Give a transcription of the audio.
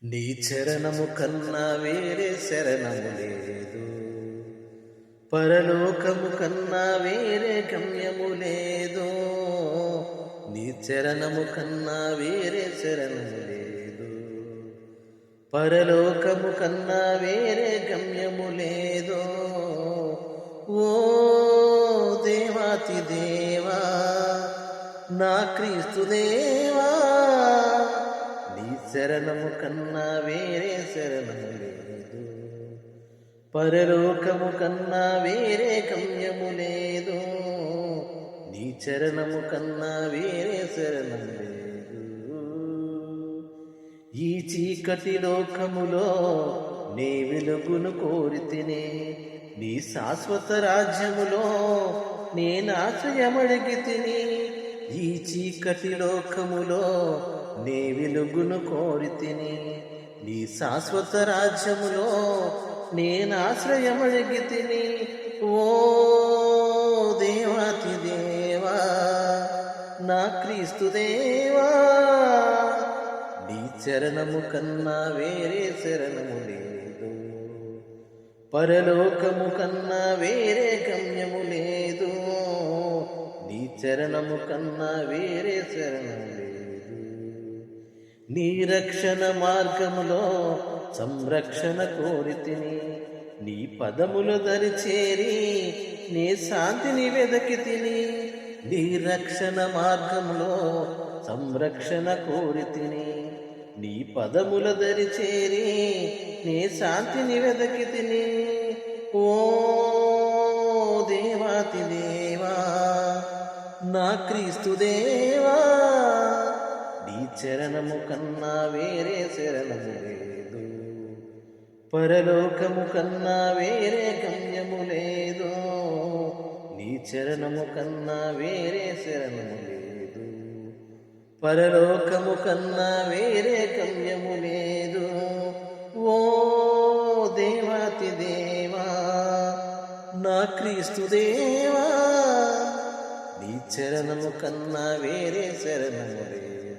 నీ చరణము కన్నా వేరే శరణము లేదు, పరలోకము కన్నా వేరే గమ్యము లేదు. నీ చరణము కన్నా వేరే శరణము లేదు, పరలోకము కన్నా వేరే గమ్యము లేదు. ఓ దేవాతి దేవా, నా క్రీస్తు దేవా, నీ శరణము కన్నా వేరే శరణము లేదు, పరలోకము కన్నా వేరే గమ్యము లేదు. నీ చరణము కన్నా వేరే శరణము లేదు. ఈ చీకటి లోకములో నీ వెలుగును కోరితిని, నీ శాశ్వత రాజ్యములో నేనాశ్రయమడిగి తిని. ఈ చీకటి లోకములో నీ వెలుగును కోరితిని, నీ శాశ్వత రాజ్యములో నేనాశ్రయమడిగి తిని. ఓ దేవాతి దేవా, నా క్రీస్తు దేవా, నీ చరణము కన్నా వేరే శరణము లేదు, పరలోకము కన్నా వేరే గమ్యము లేదు. నీ చరణము కన్నా వేరే శరణము లేదు. నీ రక్షణ మార్గములో సంరక్షణ కోరితిని, నీ పదములు దరిచేరి నీ శాంతిని వెదకి తిని. నీ రక్షణ మార్గములో సంరక్షణ కోరితిని, నీ పదముల దరిచేరి నీ శాంతిని వెదకి తిని. ఓ దేవాతి దేవా, నా క్రీస్తు దేవా, నీ చరణము కన్నా వేరే శరణము లేదు, పరలోకము కన్నా వేరే గమ్యము లేదు. నీ చరణము కన్నా వేరే శరణము లేదు, పరలోకము కన్నా వేరే గమ్యము లేదు. ఓ దేవాతి దేవా, నా క్రీస్తు దేవా, నీ చరణము కన్నా వేరే శరణము లేదు.